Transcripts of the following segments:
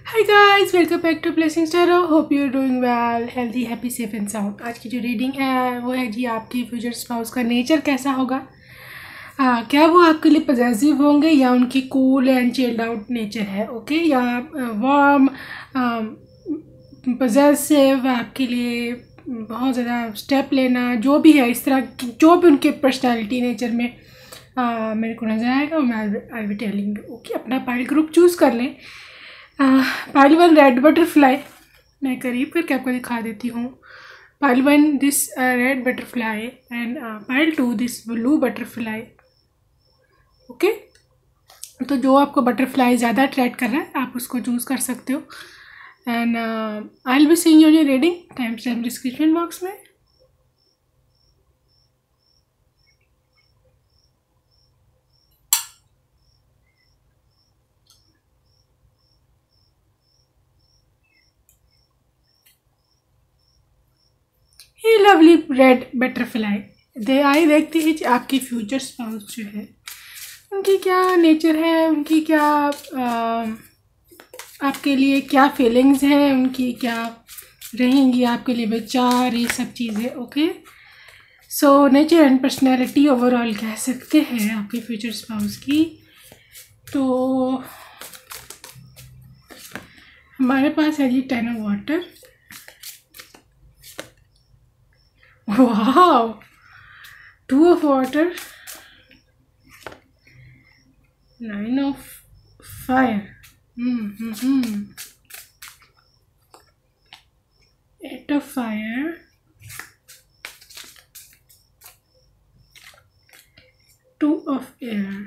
Hi guys, welcome back to Blessing Star. Hope you are doing well, healthy, happy, safe and sound. आज की जो reading है वो है जी आपकी फ्यूचर स्पाउस का नेचर कैसा होगा। क्या वो आपके लिए पॉजिटिव होंगे या उनकी cool and chilled out nature है, ओके, या वार्म पॉजिटिव आपके लिए बहुत ज़्यादा स्टेप लेना, जो भी है इस तरह की जो भी उनके पर्सनैलिटी नेचर में मेरे को नज़र आएगा मैं आई बी टेलिंग। ओके, अपना पाइल ग्रुप चूज़ कर लें। पाइल 1 रेड बटरफ्लाई, मैं करीब करके आपको दिखा देती हूँ। Pile 1 this red butterfly and pile 2 this blue butterfly. Okay, तो जो आपको बटरफ्लाई ज़्यादा अट्रैक्ट कर रहा है आप उसको चूज़ कर सकते हो। And I will be seeing your reading, time stamp description box में। ये लवली रेड बटरफ्लाई आई देखती है आपकी फ्यूचर स्पाउस जो है उनकी क्या नेचर है, उनकी क्या आपके लिए क्या फीलिंग्स हैं, उनकी क्या रहेंगी आपके लिए विचार, ये सब चीज़ें। Okay, so nature and personality overall कह सकते हैं आपके फ्यूचर स्पाउस की। तो हमारे पास है जी 10 of water. Wow, 2 of water, 9 of fire, 8 of fire, 2 of air,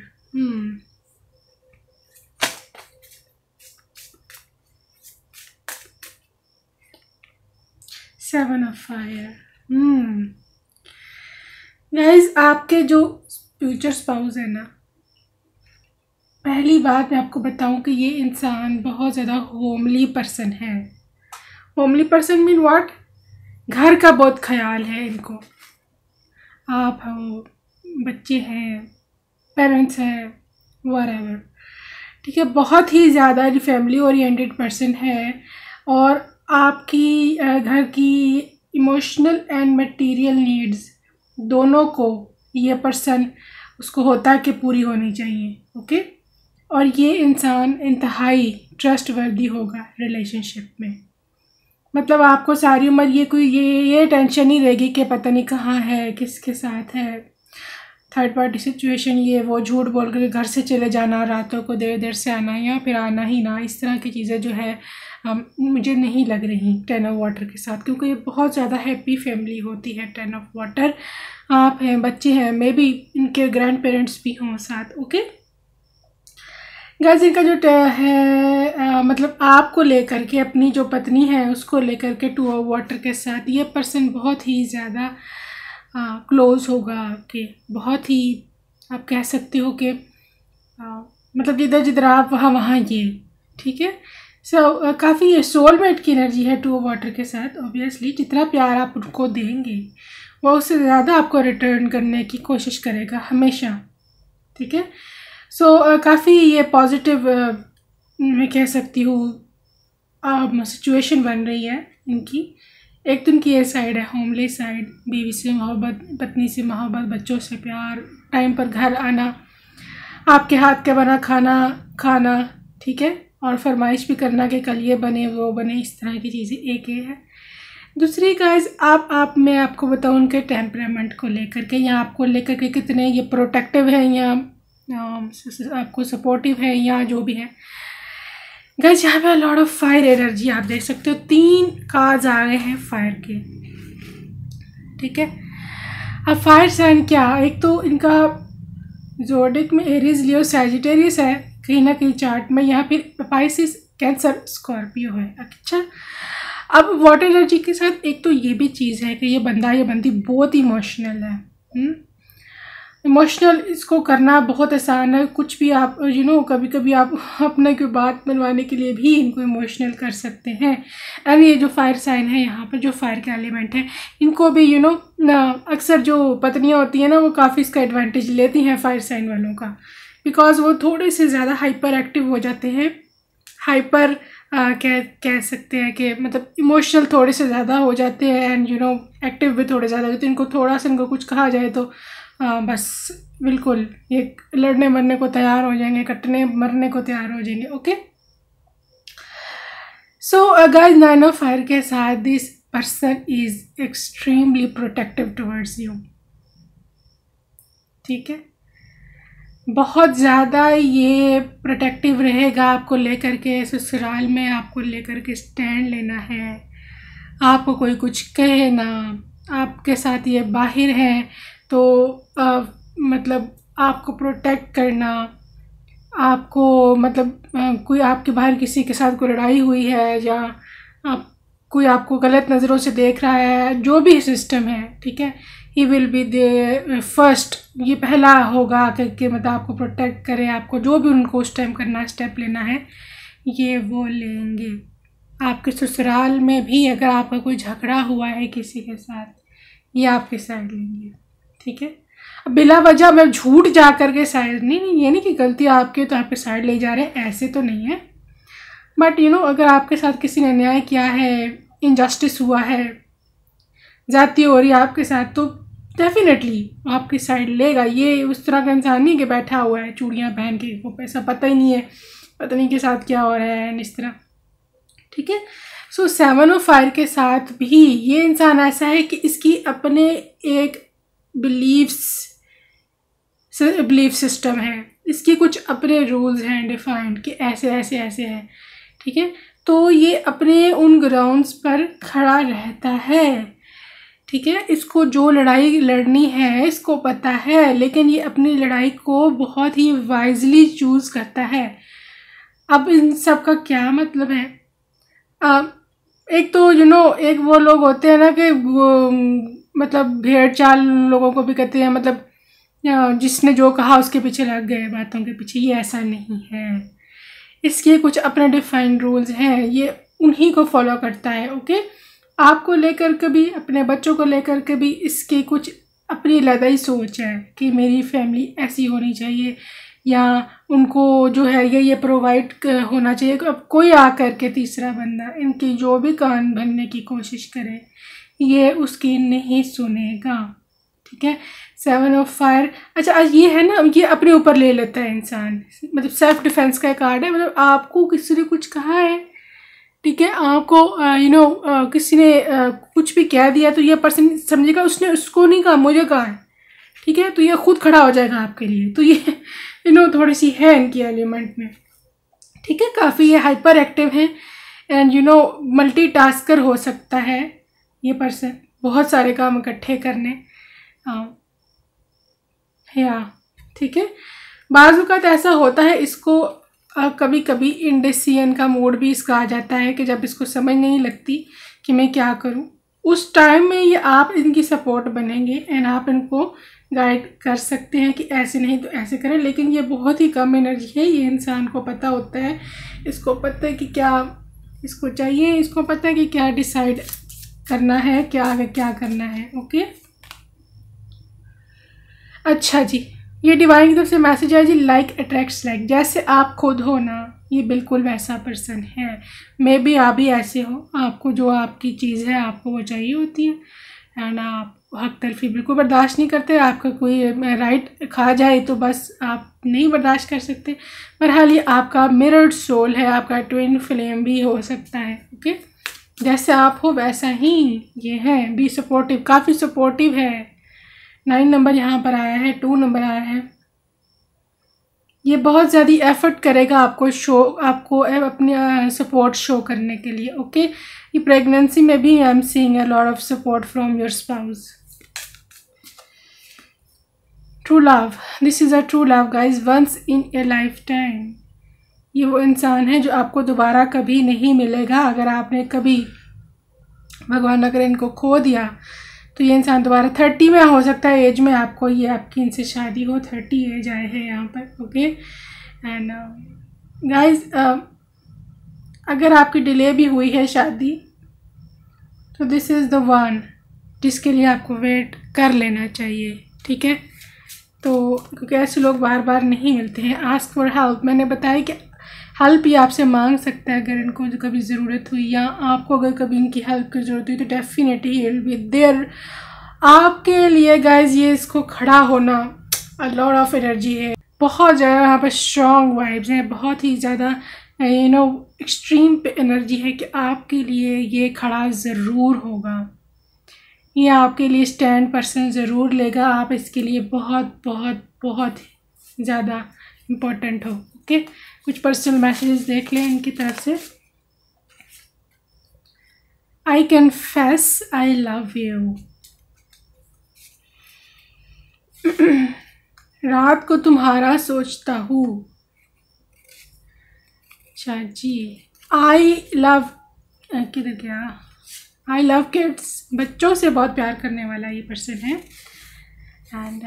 7 of fire। Guys, आपके जो फ्यूचर स्पाउस है ना, पहली बात मैं आपको बताऊं कि ये इंसान बहुत ज़्यादा होमली पर्सन है। Homely person mean what? घर का बहुत ख्याल है इनको। आप हो, बच्चे हैं, पेरेंट्स हैं, व्हाटएवर, ठीक है, बहुत ही ज़्यादा फैमिली ओरिएंटेड पर्सन है। और आपकी घर की इमोशनल एंड मटेरियल नीड्स दोनों को ये पर्सन उसको होता है कि पूरी होनी चाहिए। ओके, और ये इंसान इंतहाई ट्रस्टवर्दी होगा रिलेशनशिप में। मतलब आपको सारी उम्र ये टेंशन नहीं रहेगी कि पता नहीं कहाँ है, किसके साथ है, थर्ड पार्टी सिचुएशन, ये वो, झूठ बोल कर घर से चले जाना, रातों को देर देर से आना या फिर आना ही ना, इस तरह की चीज़ें जो है मुझे नहीं लग रही 10 ऑफ वाटर के साथ, क्योंकि ये बहुत ज़्यादा हैप्पी फैमिली होती है 10 ऑफ वाटर। आप हैं, बच्चे हैं, मे बी इनके ग्रैंड पेरेंट्स भी हों साथ। ओके गाइस, इनका जो है मतलब आपको लेकर के, अपनी जो पत्नी है उसको लेकर के 2 ऑफ वाटर के साथ ये पर्सन बहुत ही ज़्यादा क्लोज होगा आपके। बहुत ही आप कह सकते हो कि मतलब जिधर जिधर आप वहाँ ये, ठीक है। सो काफ़ी ये सोलमेट की एनर्जी है 2 ऑफ वाटर के साथ। ऑब्वियसली जितना प्यार आप उनको देंगे वो उससे ज़्यादा आपको रिटर्न करने की कोशिश करेगा हमेशा, ठीक है। सो काफ़ी ये पॉजिटिव मैं कह सकती हूँ सिचुएशन बन रही है इनकी। एक तो इनकी ये साइड है होमली साइड, बीवी से मोहब्बत, पत्नी से मोहब्बत, बच्चों से प्यार, टाइम पर घर आना, आपके हाथ का बना खाना, ठीक है, और फरमाइश भी करना कि कल ये बने वो बने, इस तरह की चीज़ें एक ये है। दूसरी गाइज, आप मैं आपको बताऊँ उनके टेम्परामेंट को लेकर के, या आपको लेकर के कितने ये प्रोटेक्टिव हैं या आपको सपोर्टिव है या जो भी है। गाइज, यहाँ पे लॉट ऑफ फायर एनर्जी आप देख सकते हो, 3 कार्ड्स आ रहे हैं फायर के, ठीक है। अब फायर साइन क्या, एक तो इनका ज़ोडिक में एरीज, लियो, सैजिटेरियस है कहीं ना कहीं चार्ट में, यहाँ फिर पाइसिस, कैंसर, स्कॉर्पियो है। अच्छा, अब वाटर एनर्जी के साथ एक तो ये भी चीज़ है कि ये बंदा या बंदी बहुत इमोशनल है। इमोशनल इसको करना बहुत आसान है, कुछ भी आप कभी कभी आप अपने की बात मनवाने के लिए भी इनको इमोशनल कर सकते हैं। और ये जो फायर साइन है, यहाँ पर जो फायर के एलिमेंट है, इनको भी अक्सर जो पत्नियाँ होती हैं ना, वो काफ़ी इसका एडवांटेज लेती हैं फायर साइन वालों का, बिकॉज वो थोड़े से ज़्यादा हाइपर एक्टिव हो जाते हैं, हाइपर कह सकते हैं कि मतलब इमोशनल थोड़े से ज़्यादा हो जाते हैं एंड एक्टिव भी थोड़े ज़्यादा होते हैं। इनको थोड़ा सा इनको कुछ कहा जाए तो बस बिल्कुल ये लड़ने मरने को तैयार हो जाएंगे, कटने मरने को तैयार हो जाएंगे। Okay, so guys 9 of fire के साथ this person is extremely protective towards you. ठीक है, बहुत ज़्यादा ये प्रोटेक्टिव रहेगा आपको लेकर के। ससुराल में आपको लेकर के स्टैंड लेना है, आपको कोई कुछ कहे ना, आपके साथ ये बाहर है तो मतलब आपको प्रोटेक्ट करना, आपको मतलब कोई आपके बाहर किसी के साथ कोई लड़ाई हुई है या आप कोई आपको गलत नज़रों से देख रहा है, जो भी सिस्टम है, ठीक है, ही विल बी द फर्स्ट, ये पहला होगा कि मतलब आपको प्रोटेक्ट करे। आपको जो भी उनको उस टाइम करना स्टेप लेना है ये वो लेंगे। आपके ससुराल में भी अगर आपका कोई झगड़ा हुआ है किसी के साथ, ये आपके साइड लेंगे। ठीक है, अब बिला वजह मैं झूठ जा कर के साइड नहीं, ये नहीं कि गलती आपकी तो आपके साइड ले जा रहे हैं, ऐसे तो नहीं है। बट अगर आपके साथ किसी ने अन्याय किया है, इनजस्टिस हुआ है, जाती हो रही है आपके साथ, तो डेफिनेटली आपकी साइड लेगा। ये उस तरह का इंसान नहीं कि बैठा हुआ है चूड़ियाँ पहन के, वो पैसा पता ही नहीं है पत्नी के साथ क्या हो रहा है इस तरह। ठीक है, सो 7 ऑफ फायर के साथ भी ये इंसान ऐसा है कि इसकी अपने एक बिलीफ सिस्टम है, इसके कुछ अपने रूल्स हैं डिफाइंड कि ऐसे ऐसे ऐसे है। ठीक है, तो ये अपने उन ग्राउंड्स पर खड़ा रहता है। ठीक है, इसको जो लड़ाई लड़नी है इसको पता है, लेकिन ये अपनी लड़ाई को बहुत ही वाइजली चूज़ करता है। अब इन सब का क्या मतलब है? एक तो एक वो लोग होते हैं ना कि मतलब भेड़ चाल लोगों को भी कहते हैं, मतलब जिसने जो कहा उसके पीछे लग गए बातों के पीछे। ये ऐसा नहीं है, इसके कुछ अपने डिफाइंड रूल्स हैं, ये उन्हीं को फॉलो करता है। ओके, आपको लेकर के भी, अपने बच्चों को लेकर के भी इसकी कुछ अपनी अलग ही सोच है कि मेरी फैमिली ऐसी होनी चाहिए या उनको जो है ये प्रोवाइड होना चाहिए। अब कोई आकर के तीसरा बंदा इनकी जो भी कान भरने की कोशिश करे, ये उसकी नहीं सुनेगा। ठीक है, 7 ऑफ फायर। अच्छा, ये है ना, ये अपने ऊपर ले लेता है इंसान, मतलब सेल्फ डिफेंस का कार्ड है। मतलब आपको किसी ने कुछ कहा है, ठीक है, आपको किसी ने कुछ भी कह दिया, तो ये पर्सन समझेगा उसने उसको नहीं कहा, मुझे कहा है। ठीक है, तो ये खुद खड़ा हो जाएगा आपके लिए। तो ये थोड़ी सी है इनकी एलिमेंट में। ठीक है, काफ़ी ये हाइपर एक्टिव है एंड मल्टीटास्कर हो सकता है ये पर्सन, बहुत सारे काम इकट्ठे करने या। ठीक है, बाज़ वक़्त ऐसा होता है इसको कभी कभी इंडिसियन का मूड भी इसका आ जाता है कि जब इसको समझ नहीं लगती कि मैं क्या करूं, उस टाइम में ये आप इनकी सपोर्ट बनेंगे एंड आप इनको गाइड कर सकते हैं कि ऐसे नहीं तो ऐसे करें। लेकिन ये बहुत ही कम एनर्जी है, ये इंसान को पता होता है, इसको पता है कि क्या इसको चाहिए, इसको पता है कि क्या डिसाइड करना है, क्या आगे क्या करना है। ओके, अच्छा जी, ये डिवाइन की तरफ से मैसेज है जी, लाइक अट्रैक्ट्स लाइक। जैसे आप खुद हो ना, ये बिल्कुल वैसा पर्सन है। मे बी आप भी ऐसे हो, आपको जो आपकी चीज़ है आपको वो चाहिए होती है एंड आप हक तलफी बिल्कुल बर्दाश्त नहीं करते। आपका कोई राइट खा जाए तो बस आप नहीं बर्दाश्त कर सकते। बहरहाल ये आपका मिरर्ड सोल है, आपका ट्विन फ्लेम भी हो सकता है। ओके, जैसे आप हो वैसा ही ये है। बी सपोर्टिव, काफ़ी सपोर्टिव है। 9 नंबर यहाँ पर आया है, 2 नंबर आया है। ये बहुत ज़्यादा एफर्ट करेगा आपको अपनी सपोर्ट शो करने के लिए। ओके, ये प्रेगनेंसी में भी I am seeing a lot of support from your spouse. True love, this is a true love guys, once in a lifetime. ये वो इंसान है जो आपको दोबारा कभी नहीं मिलेगा। अगर आपने कभी भगवान अगर इनको खो दिया तो ये इंसान दोबारा 30 में हो सकता है एज में आपको ये आपकी इनसे शादी हो, 30 एज आए हैं यहाँ पर। ओके, एंड गाइज अगर आपकी डिले भी हुई है शादी तो दिस इज़ द वन जिसके लिए आपको वेट कर लेना चाहिए। ठीक है, तो क्योंकि ऐसे लोग बार बार नहीं मिलते हैं। आस्क फॉर हेल्प, मैंने बताया कि हेल्प ये आपसे मांग सकता है अगर इनको कभी ज़रूरत हुई, या आपको अगर कभी इनकी हेल्प की ज़रूरत हुई तो definitely he will be there आपके लिए गाइज। ये इसको खड़ा होना अ लॉट ऑफ एनर्जी है, बहुत ज़्यादा यहाँ पर स्ट्रॉन्ग वाइब्स हैं, बहुत ही ज़्यादा एक्सट्रीम पे एनर्जी है कि आपके लिए ये खड़ा ज़रूर होगा, ये आपके लिए स्टैंड पर्सन ज़रूर लेगा, आप इसके लिए बहुत बहुत बहुत ज़्यादा इम्पोर्टेंट हो। ओके, कुछ पर्सनल मैसेजेस देख लें इनकी तरफ से। आई कन्फेस आई लव यू। रात को तुम्हारा सोचता हूँ। अच्छा जी, आई लव किधर गया, आई लव किड्स, बच्चों से बहुत प्यार करने वाला ये पर्सन है। एंड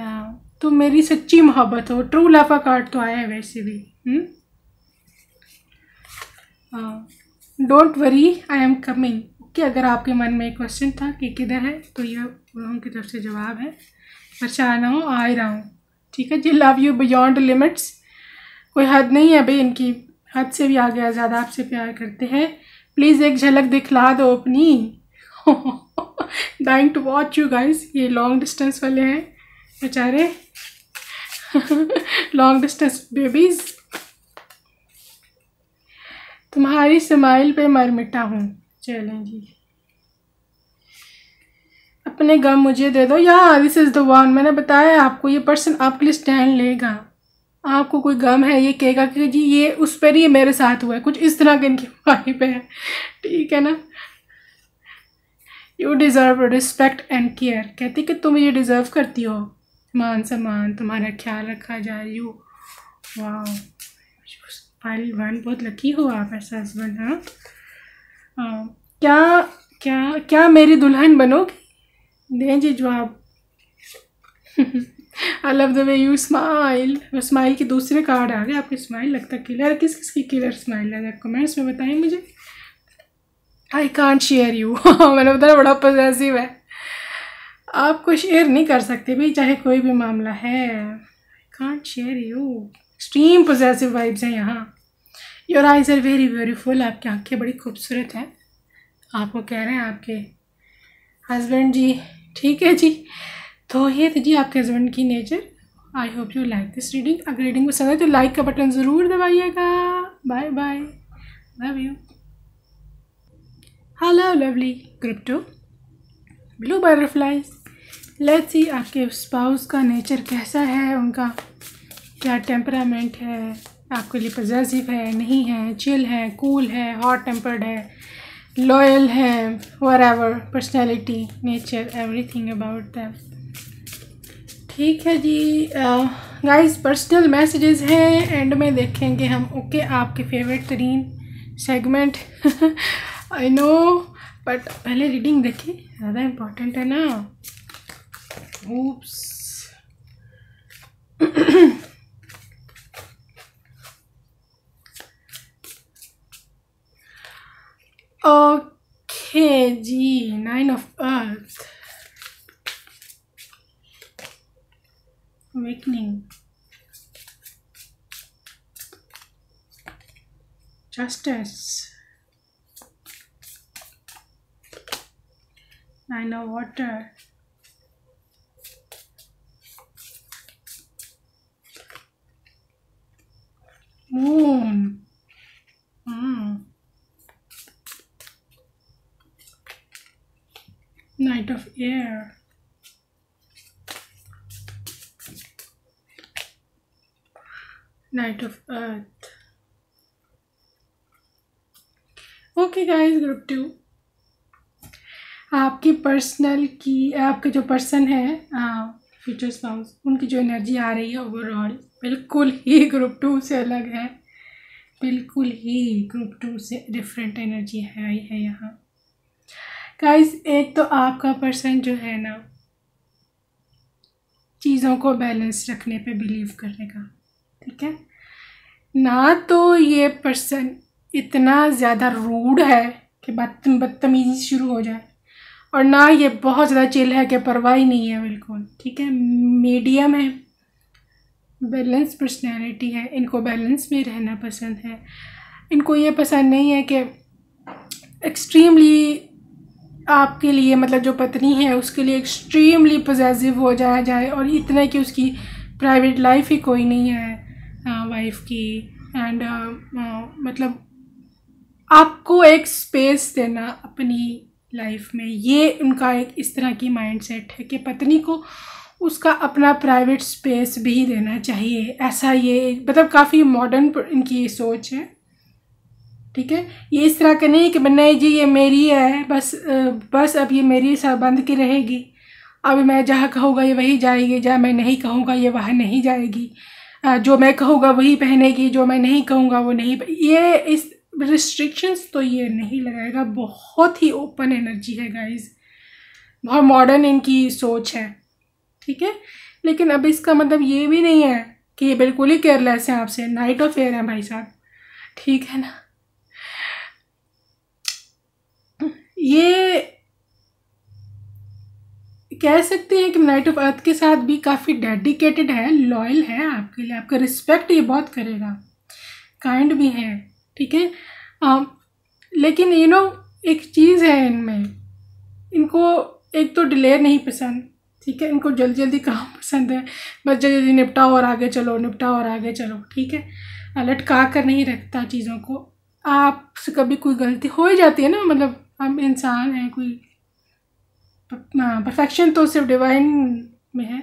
तुम मेरी सच्ची मोहब्बत हो, ट्रू लव का कार्ड तो आया है वैसे भी। Don't worry I am coming. Okay, अगर आपके मन में एक क्वेश्चन था कि किधर है तो ये उनकी तरफ से जवाब है, परेशान ना हो, आ ही रहा हूँ। ठीक है जी, लव यू बियॉन्ड लिमिट्स, कोई हद नहीं है भाई इनकी, हद से भी आगे ज़्यादा आपसे प्यार करते हैं। प्लीज़ एक झलक दिखला दो अपनी। Dying to watch you guys. ये लॉन्ग डिस्टेंस वाले हैं बेचारे, लॉन्ग डिस्टेंस बेबीज़। तुम्हारी स्माइल पे मर मिटा हूँ। चलें जी, अपने गम मुझे दे दो। या दिस इज़ द वन, मैंने बताया आपको ये पर्सन आपके लिए स्टैंड लेगा। आपको कोई गम है, ये कहेगा कि जी ये उस पर ही मेरे साथ हुआ है, कुछ इस तरह के इनकी वाइब है। ठीक है ना। You deserve respect and care, कहती कि तुम ये डिज़र्व करती हो, मान सम्मान, तुम्हारा ख्याल रखा जाए। यू वाह, फाइल वन, बहुत लकी हो आप ऐसा हस्बैंड। हाँ, क्या क्या क्या मेरी दुल्हन बनोगी? दें जी जवाब। I love the way you smile. वो स्माइल की दूसरे कार्ड आ गए आपकी, स्माइल लगता क्लियर। किस किस की क्लियर स्माइल है कमेंट्स में बताएं मुझे। आई कांट शेयर यू। मैंने बताया बड़ा पॉजिटिव है, आपको शेयर नहीं कर सकते भाई, चाहे कोई भी मामला है। I can't share you, extreme positive vibes हैं यहाँ। Your eyes are very beautiful, आपकी आंखें बड़ी खूबसूरत हैं, आपको कह रहे हैं आपके हस्बैंड जी। ठीक है जी, तो ये थी जी आपके हस्बैंड की nature. I hope you like this reading. अगर रीडिंग पसंद है तो लाइक का बटन ज़रूर दबाइएगा। Bye bye, love you. Hello lovely group 2 blue butterflies, let's see आपके स्पाउस का नेचर कैसा है, उनका क्या टेम्परामेंट है, आपके लिए पॉजिटिव है, नहीं है, चिल है, कूल है, हॉट टेम्पर्ड है, लॉयल है, whatever, personality, nature, everything about them. ठीक है जी गाइस, पर्सनल मैसेजेस हैं, एंड में देखेंगे हम। ओके, आपके फेवरेट तरीन सेगमेंट। आई नो, बट पहले रीडिंग देखें, ज़्यादा इम्पोर्टेंट है ना। oops। ओके जी, 9 of Earth, awakening, justice, 9 of Water, Moon, Knight of Air, Knight of Earth। Okay guys, group 2, आपकी पर्सनल की, आपके जो पर्सन है फ्यूचर स्पाउस, उनकी जो एनर्जी आ रही है ओवरऑल बिल्कुल ही ग्रुप 2 से अलग है, बिल्कुल ही ग्रुप 2 से डिफरेंट एनर्जी है यहाँ गाइस। एक तो आपका पर्सन जो है ना, चीज़ों को बैलेंस रखने पे बिलीव करने का, ठीक है ना। तो ये पर्सन इतना ज़्यादा रूड है कि बदतमीजी शुरू हो जाए, और ना ये बहुत ज़्यादा चिल है कि परवाह ही नहीं है बिल्कुल। ठीक है, मीडियम है, बैलेंस पर्सनैलिटी है, इनको बैलेंस में रहना पसंद है। इनको ये पसंद नहीं है कि एक्सट्रीमली आपके लिए मतलब जो पत्नी है उसके लिए एक्सट्रीमली पॉजेसिव हो जाया जाए और इतना कि उसकी प्राइवेट लाइफ ही कोई नहीं है वाइफ की। एंड मतलब आपको एक स्पेस देना अपनी लाइफ में, ये उनका एक इस तरह की माइंडसेट है कि पत्नी को उसका अपना प्राइवेट स्पेस भी देना चाहिए। ऐसा ये मतलब काफ़ी मॉडर्न इनकी सोच है, ठीक है। ये इस तरह का नहीं कि नहीं जी ये मेरी है बस अब ये मेरी साथ बंद की रहेगी, अब मैं जहाँ कहूँगा ये वही जाएगी, जहाँ मैं नहीं कहूँगा ये वहाँ नहीं जाएगी, जो मैं कहूँगा वही पहनेगी, जो मैं नहीं कहूँगा वो नहीं। ये इस रिस्ट्रिक्शंस तो ये नहीं लगाएगा। बहुत ही ओपन एनर्जी है गाइस, बहुत मॉडर्न इनकी सोच है, ठीक है। लेकिन अब इसका मतलब ये भी नहीं है कि ये बिल्कुल ही केयरलेस है आपसे। नाइट ऑफ एयर है भाई साहब, ठीक है ना। ये कह सकते हैं कि नाइट ऑफ अर्थ के साथ भी काफ़ी डेडिकेटेड है, लॉयल है आपके लिए, आपका रिस्पेक्ट ये बहुत करेगा, काइंड भी है, ठीक है। लेकिन एक चीज़ है इनमें, इनको एक तो डिले नहीं पसंद, ठीक है। इनको जल्दी जल्दी काम पसंद है, बस जल्दी जल्दी निपटाओ और आगे चलो, निपटाओ और आगे चलो, ठीक है। लटका कर नहीं रखता चीज़ों को। आपसे कभी कोई गलती हो ही जाती है ना, मतलब हम इंसान हैं, कोई परफेक्शन तो सिर्फ डिवाइन में है।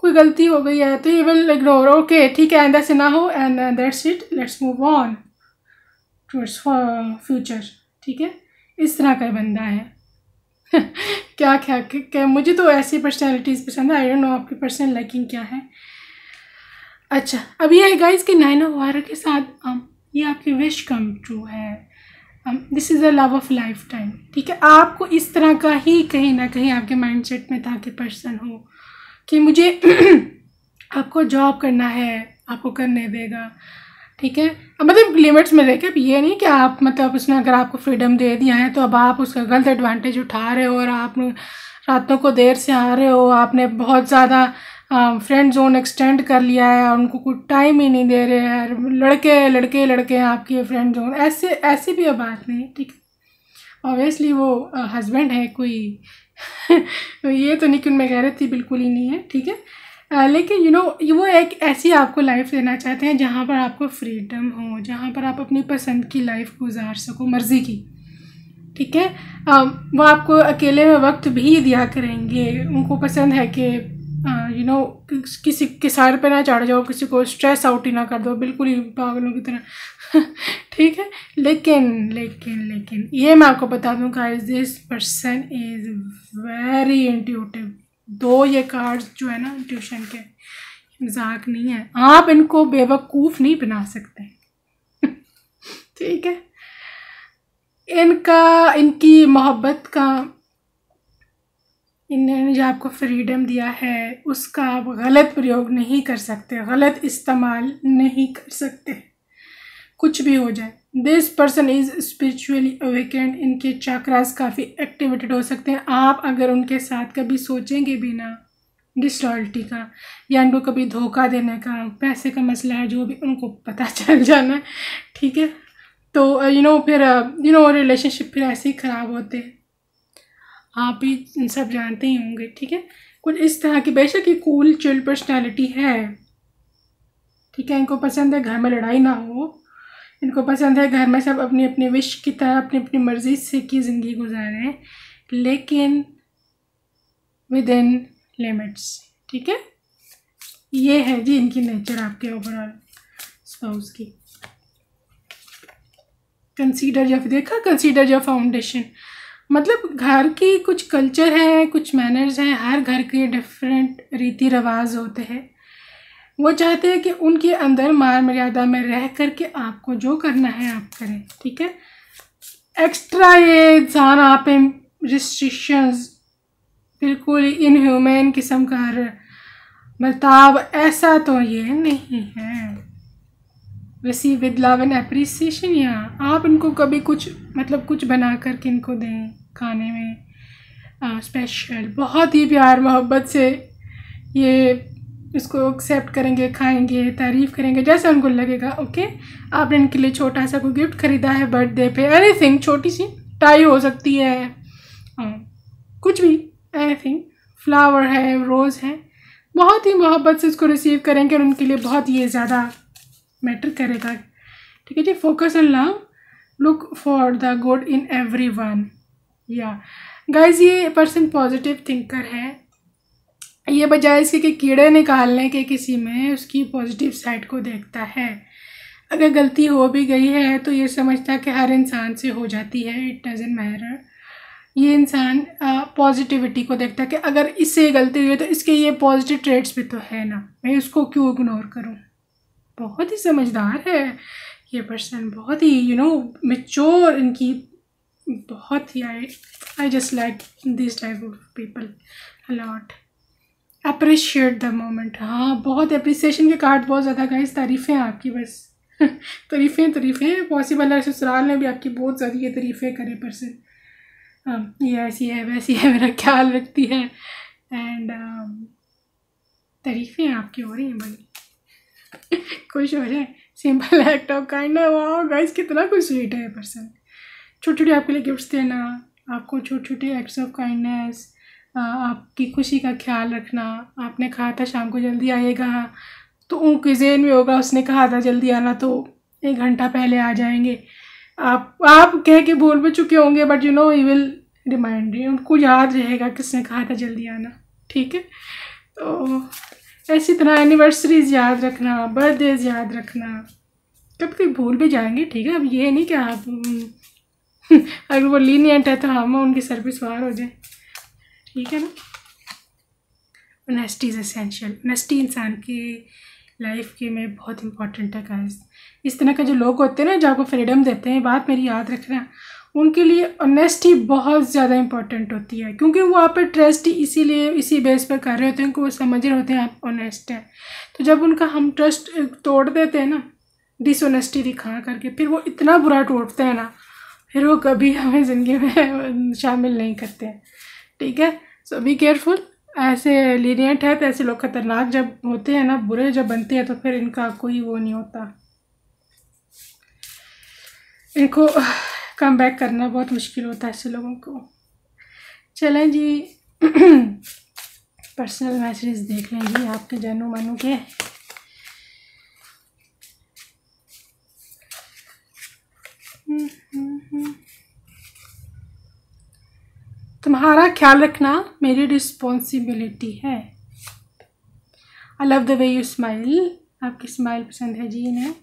कोई गलती हो गई है तो ही विल इग्नोर, ओके ठीक है आइंदा से ना हो, and that's it, let's move on towards future, ठीक है। इस तरह का बंदा है। क्या मुझे तो ऐसी पर्सनैलिटीज़ पसंद है। आई डोंट नो आपकी पर्सनल लाइकिंग क्या है। अच्छा, अब ये है गाइस कि 9 ऑफ वाटर के साथ ये आपकी विश कम ट्रू है। This is a love of life time, ठीक है। आपको इस तरह का ही कहीं ना कहीं आपके माइंडसेट में था कि पर्सन हो कि मुझे आपको जॉब करना है, आपको करने देगा, ठीक है। अब मतलब लिमिट्स में रह, ये नहीं कि आप मतलब उसने अगर आपको फ्रीडम दे दिया है तो अब आप उसका गलत एडवांटेज उठा रहे हो और आप रातों को देर से आ रहे हो, आपने बहुत ज़्यादा फ्रेंड जोन एक्सटेंड कर लिया है और उनको कोई टाइम ही नहीं दे रहे हैं, लड़के आपकी फ्रेंड जोन, ऐसी भी अब बात नहीं, ठीक है। ऑब्वियसली वो हस्बैंड है कोई ये तो नहीं कि उनमें गैरत थी, बिल्कुल ही नहीं है, ठीक है। लेकिन वो एक ऐसी आपको लाइफ देना चाहते हैं जहाँ पर आपको फ्रीडम हो, जहाँ पर आप अपनी पसंद की लाइफ गुजार सको, मर्ज़ी की, ठीक है। वो आपको अकेले में वक्त भी दिया करेंगे। उनको पसंद है कि किसी के सर पे ना चढ़ जाओ, किसी को स्ट्रेस आउट ही ना कर दो, बिल्कुल ही पागलों की तरह ठीक है। लेकिन ये मैं आपको बता दूँ guys, this person is very intuitive. 2 ये कार्ड्स जो है ना इंट्यूशन के, मजाक नहीं है, आप इनको बेवकूफ़ नहीं बना सकते ठीक है। इनकी मोहब्बत का, इन्होंने जो आपको फ्रीडम दिया है उसका आप गलत प्रयोग नहीं कर सकते, गलत इस्तेमाल नहीं कर सकते, कुछ भी हो जाए। This person is spiritually awakened. इनके चक्रास काफ़ी एक्टिवेटेड हो सकते हैं। आप अगर उनके साथ कभी सोचेंगे भी ना डिसलॉयल्टी का या इनको कभी धोखा देने का, पैसे का मसला है, जो भी उनको पता चल जाना है, ठीक है। तो फिर रिलेशनशिप फिर ऐसे ही ख़राब होते हैं, आप भी इन सब जानते ही होंगे, ठीक है। कुछ इस तरह की, बेशक ये कूल चिल पर्सनैलिटी है, ठीक है। इनको पसंद है घर में लड़ाई ना हो, इनको पसंद है घर में सब अपनी अपनी विश की तरह अपनी अपनी मर्ज़ी से की ज़िंदगी गुजारें, लेकिन विद इन लिमिट्स, ठीक है। ये है जी इनकी नेचर आपके ओवरऑल स्पाउस की। कंसीडर योर फाउंडेशन, मतलब घर की कुछ कल्चर है, कुछ मैनर्स हैं, हर घर के डिफरेंट रीति रिवाज होते हैं। वो चाहते हैं कि उनके अंदर मान मर्यादा में रह कर के आपको जो करना है आप करें, ठीक है। एक्स्ट्रा ये इंसान आप रिस्ट्रिक्शंस, बिल्कुल इनह्यूमन किस्म का बर्ताव, ऐसा तो ये नहीं है। Receive with love and appreciation, या आप इनको कभी कुछ बना करके इनको दें खाने में स्पेशल, बहुत ही प्यार मोहब्बत से ये इसको एक्सेप्ट करेंगे, खाएंगे, तारीफ़ करेंगे जैसा उनको लगेगा। ओके, आपने इनके लिए छोटा सा कोई गिफ्ट ख़रीदा है बर्थडे पे, एनीथिंग, छोटी सी टाई हो सकती है, कुछ भी, एनीथिंग, फ्लावर है, रोज़ है, बहुत ही मोहब्बत से इसको रिसीव करेंगे और उनके लिए बहुत ये ज़्यादा मैटर करेगा। ठीक है जी। Focus on love, look for the good in everyone. या गाइज, ये पर्सन पॉजिटिव थिंकर है। ये बजाय इसके कि कीड़े निकालने के किसी में, उसकी पॉजिटिव साइड को देखता है। अगर गलती हो भी गई है तो ये समझता है कि हर इंसान से हो जाती है, इट डजंट मैटर। ये इंसान पॉजिटिविटी को देखता है कि अगर इससे गलती हुई है तो इसके ये पॉजिटिव ट्रेड्स भी तो है ना, मैं उसको क्यों इग्नोर करूं। बहुत ही समझदार है ये पर्सन, बहुत ही मैच्योर, इनकी बहुत ही I just like this type of people a lot. Appreciate the moment, हाँ बहुत अप्रिसिएशन के कार्ड बहुत ज़्यादा गाइस, तारीफ़ें आपकी बस तारीफ़ें पॉसिबल है ससुराल में भी आपकी बहुत ज़्यादा ये तारीफ़ें करे पर्सन। हाँ, ये ऐसी है वैसी है, मेरा ख्याल रखती है, एंड तारीफ़ें आपकी हो रही हैं बड़ी खुश हो जाए। सिंपल एक्ट ऑफ काइंडनेस, वाह गाइस कितना कुछ स्वीट है पर्सन। छोटे छोटे आपके लिए गिफ्ट्स देना, आपको छोटे छोटे एक्ट्स ऑफ काइंडनेस, आपकी खुशी का ख्याल रखना। आपने कहा था शाम को जल्दी आइएगा, तो उनके ज़हन में होगा उसने कहा था जल्दी आना, तो 1 घंटा पहले आ जाएंगे। आप कह के भूल भी चुके होंगे, but you will remind you, उनको याद रहेगा किसने कहा था जल्दी आना। ठीक है, तो ऐसी तरह एनिवर्सरीज याद रखना, बर्थडेज याद रखना, कभी भूल भी जाएंगे। ठीक है, अब ये नहीं कि आप अगर वो लीनियंट है तो हम उनकी सर्विस सवार हो जाए। ठीक है ना। ऑनेस्टी इज़ एसेंशियल, ऑनेस्टी इंसान की लाइफ के में बहुत इंपॉर्टेंट है गाइस। इस तरह के जो लोग होते हैं ना, जो आपको फ्रीडम देते हैं, बात मेरी याद रखना, उनके लिए ऑनेस्टी बहुत ज़्यादा इंपॉर्टेंट होती है, क्योंकि वो आप पे ट्रस्ट इसीलिए इसी बेस पर कर रहे होते हैं कि वो समझ रहे होते हैं आप ऑनेस्ट हैं। तो जब उनका हम ट्रस्ट तोड़ देते हैं ना डिसऑनेस्टी दिखा करके, फिर वो इतना बुरा टूटते हैं ना, फिर वो कभी हमें ज़िंदगी में शामिल नहीं करते हैं। ठीक है, सो बी केयरफुल। ऐसे लीनियंट है तो ऐसे लोग खतरनाक जब होते हैं ना, बुरे जब बनते हैं, तो फिर इनका कोई वो नहीं होता, इनको कम बैक करना बहुत मुश्किल होता है ऐसे लोगों को। चलें जी पर्सनल मैसेज देख लें जी आपके जानू मानू के। तुम्हारा ख्याल रखना मेरी रिस्पॉन्सिबिलिटी है। I love the way you smile, आपकी स्माइल पसंद है जी इन्हें।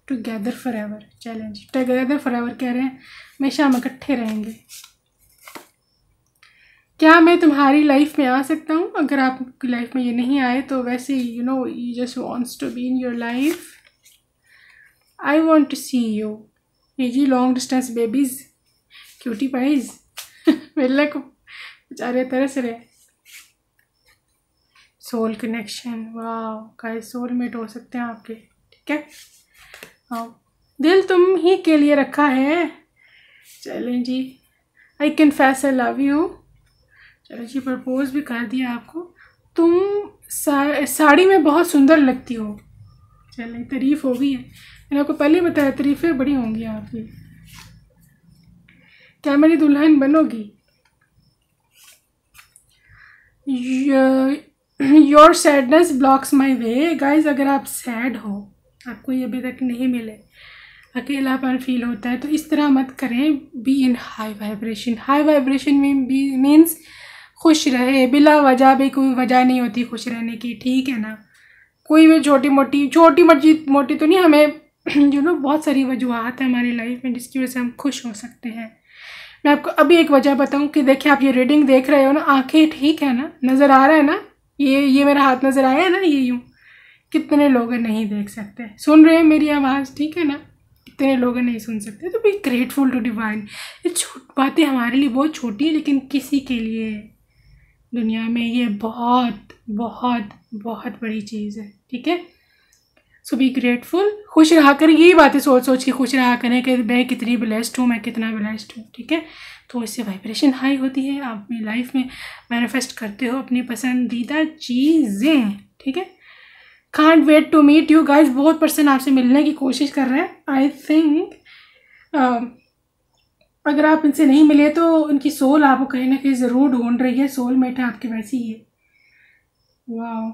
Together for ever, challenge together for ever कह रहे हैं, हमेशा हम इकट्ठे रहेंगे। क्या मैं तुम्हारी लाइफ में आ सकता हूँ? अगर आपकी लाइफ में ये नहीं आए तो वैसे you just wants to be in your life. I want to see you, ये जी long distance babies, cutie pies मिलने को बेचारे तरस रहे। सोल कनेक्शन, वाह गाइस, सोलमेट हो सकते हैं आपके। ठीक है, हाँ, दिल तुम ही के लिए रखा है। चलें जी, I confess I love you. चलो जी, प्रपोज भी कर दिया आपको। तुम साड़ी में बहुत सुंदर लगती हो। चलें, तारीफ हो गई है, मैंने आपको पहले बताया तारीफें बड़ी होंगी आपकी। क्या मेरी दुल्हन बनोगी? Your sadness blocks my way. Guys, अगर आप सैड हो, आपको ये अभी तक नहीं मिले, अकेलापन फील होता है, तो इस तरह मत करें। Be in high vibration. High vibration में बी मीन्स खुश रहे, बिला वजह भी कोई वजह नहीं होती खुश रहने की। ठीक है ना, कोई भी छोटी मोटी तो नहीं, हमें बहुत सारी वजूहत है हमारी लाइफ में जिसकी वजह से हम खुश हो सकते हैं। मैं आपको अभी एक वजह बताऊं कि देखिए, आप ये रीडिंग देख रहे हो ना, आंखें ठीक है ना, नज़र आ रहा है ना, ये मेरा हाथ नज़र आया है ना, ये यूँ। कितने लोग नहीं देख सकते, सुन रहे हैं मेरी आवाज़, ठीक है ना, कितने लोग नहीं सुन सकते। तो बी ग्रेटफुल टू डिवाइन। ये बातें हमारे लिए बहुत छोटी है, लेकिन किसी के लिए दुनिया में ये बहुत बहुत बहुत बड़ी चीज़ है। ठीक है, सो बी ग्रेटफुल। खुश रहा करें, यही बातें सोच के खुश रहा करें कि मैं कितनी ब्लेस्ड हूँ, मैं कितना ब्लेस्ड हूँ। ठीक है, तो इससे वाइब्रेशन हाई होती है, आप अपनी लाइफ में मैनिफेस्ट करते हो अपनी पसंदीदा चीज़ें। ठीक है। Can't wait to meet you guys, बहुत पर्सन आपसे मिलने की कोशिश कर रहे हैं। आई थिंक अगर आप इनसे नहीं मिले तो उनकी सोल आपको कहीं ना कहीं ज़रूर ढूंढ रही है, सोलमेट है आपके वैसी ही है। वाह,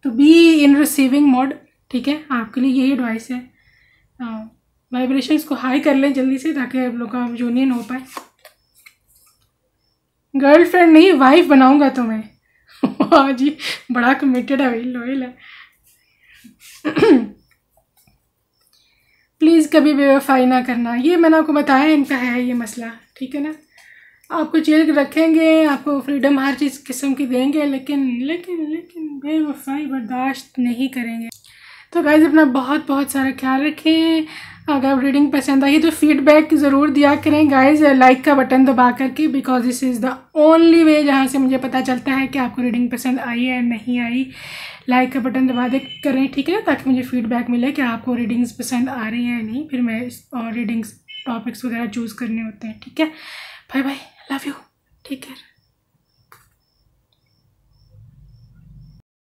तो बी इन रिसीविंग मोड, ठीक है, आपके लिए यही एडवाइस है। वाइब्रेशंस को हाई कर लें जल्दी से ताकि आप लोग का यूनियन हो पाए। गर्लफ्रेंड नहीं, वाइफ बनाऊंगा तुम्हें। हाँ जी, बड़ा कमिटेड है भाई, लॉयल है। प्लीज़ कभी बेवफाई ना करना, ये मैंने आपको बताया, इनका है ये मसला, ठीक है ना। आपको जेल रखेंगे, आपको फ्रीडम हर चीज़ किस्म की देंगे, लेकिन लेकिन लेकिन बेवफाई बर्दाश्त नहीं करेंगे। तो गाइस अपना बहुत बहुत सारा ख्याल रखें। अगर रीडिंग पसंद आई तो फीडबैक ज़रूर दिया करें गाइस, लाइक का बटन दबा करके, because this is the only way जहाँ से मुझे पता चलता है कि आपको रीडिंग पसंद आई है नहीं आई। लाइक का बटन दबा दे करें, ठीक है, ताकि मुझे फीडबैक मिले कि आपको रीडिंग्स पसंद आ रही हैं या नहीं, फिर मैं और रीडिंग्स टॉपिक्स वगैरह चूज़ करने होते हैं, ठीक है। Bye bye, love you.